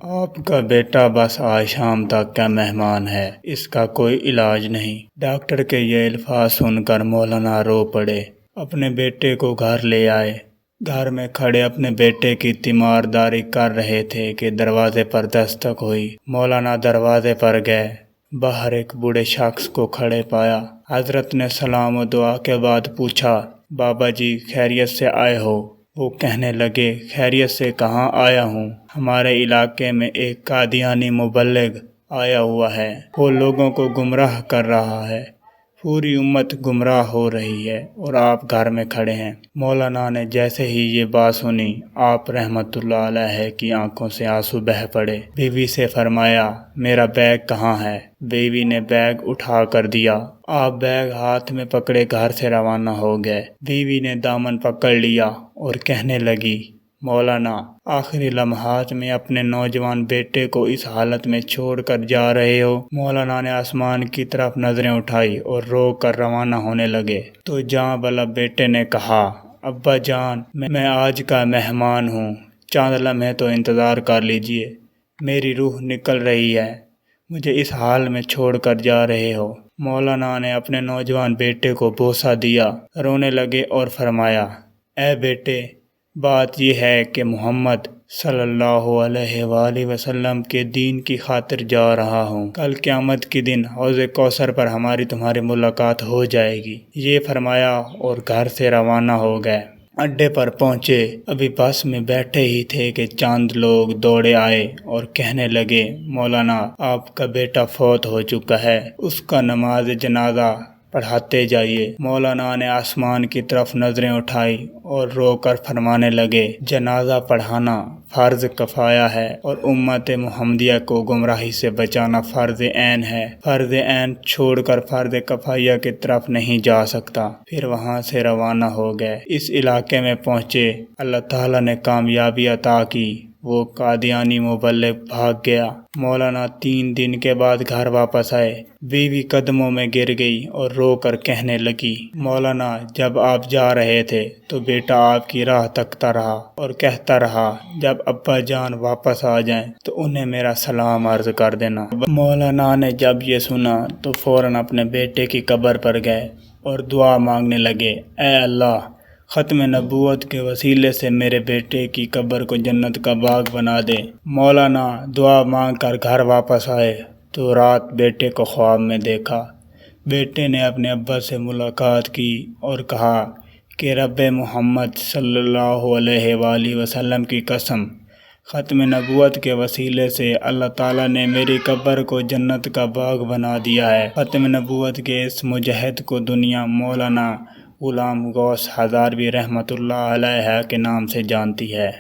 آپ کا بیٹا بس آج شام تک کا مہمان ہے، اس کا کوئی علاج نہیں۔ ڈاکٹر کے یہ الفاظ سن کر مولانا رو پڑے، اپنے بیٹے کو گھر لے آئے۔ گھر میں کھڑے اپنے بیٹے کی تیمارداری کر رہے تھے کہ دروازے پر دستک ہوئی۔ مولانا دروازے پر گئے، باہر ایک بوڑھے شخص کو کھڑے پایا۔ حضرت نے سلام و دعا کے بعد پوچھا، بابا جی خیریت سے آئے ہو؟ وہ کہنے لگے، خیریت سے کہاں آیا ہوں، ہمارے علاقے میں ایک قادیانی مبلغ آیا ہوا ہے، وہ لوگوں کو گمراہ کر رہا ہے، پوری امت گمراہ ہو رہی ہے اور آپ گھر میں کھڑے ہیں۔ مولانا نے جیسے ہی یہ بات سنی، آپ رحمت اللہ علیہ کی آنکھوں سے آنسو بہہ پڑے۔ بیوی سے فرمایا، میرا بیگ کہاں ہے؟ بیوی نے بیگ اٹھا کر دیا۔ آپ بیگ ہاتھ میں پکڑے گھر سے روانہ ہو گئے۔ بیوی نے دامن پکڑ لیا اور کہنے لگی، مولانا آخری لمحات میں اپنے نوجوان بیٹے کو اس حالت میں چھوڑ کر جا رہے ہو؟ مولانا نے آسمان کی طرف نظریں اٹھائی اور رو کر روانہ ہونے لگے تو جاں بلب بیٹے نے کہا، ابا جان میں آج کا مہمان ہوں، چند لمحے تو انتظار کر لیجئے، میری روح نکل رہی ہے، مجھے اس حال میں چھوڑ کر جا رہے ہو۔ مولانا نے اپنے نوجوان بیٹے کو بوسہ دیا، رونے لگے اور فرمایا، اے بیٹے، بات یہ ہے کہ محمد صلی اللہ علیہ وآلہ وسلم کے دین کی خاطر جا رہا ہوں، کل قیامت کے دن حوض کوثر پر ہماری تمہاری ملاقات ہو جائے گی۔ یہ فرمایا اور گھر سے روانہ ہو گئے۔ اڈے پر پہنچے، ابھی بس میں بیٹھے ہی تھے کہ چند لوگ دوڑے آئے اور کہنے لگے، مولانا آپ کا بیٹا فوت ہو چکا ہے، اس کا نماز جنازہ پڑھاتے جائیے۔ مولانا نے آسمان کی طرف نظریں اٹھائی اور رو کر فرمانے لگے، جنازہ پڑھانا فرض کفایہ ہے اور امت محمدیہ کو گمراہی سے بچانا فرض عین ہے، فرض عین چھوڑ کر فرض کفایہ کی طرف نہیں جا سکتا۔ پھر وہاں سے روانہ ہو گئے۔ اس علاقے میں پہنچے، اللہ تعالیٰ نے کامیابی عطا کی، وہ قادیانی مبلغ بھاگ گیا۔ مولانا 3 دن کے بعد گھر واپس آئے۔ بیوی قدموں میں گر گئی اور رو کر کہنے لگی، مولانا جب آپ جا رہے تھے تو بیٹا آپ کی راہ تکتا رہا اور کہتا رہا، جب ابا جان واپس آ جائیں تو انہیں میرا سلام عرض کر دینا۔ مولانا نے جب یہ سنا تو فوراً اپنے بیٹے کی قبر پر گئے اور دعا مانگنے لگے، اے اللہ، ختم نبوت کے وسیلے سے میرے بیٹے کی قبر کو جنت کا باغ بنا دے۔ مولانا دعا مانگ کر گھر واپس آئے تو رات بیٹے کو خواب میں دیکھا۔ بیٹے نے اپنے ابا سے ملاقات کی اور کہا کہ رب محمد صلی اللہ علیہ وآلہ وسلم کی قسم، ختم نبوت کے وسیلے سے اللہ تعالیٰ نے میری قبر کو جنت کا باغ بنا دیا ہے۔ ختم نبوت کے اس مجاہد کو دنیا مولانا غلام غوث ہزاروی رحمۃ اللہ علیہ کے نام سے جانتی ہے۔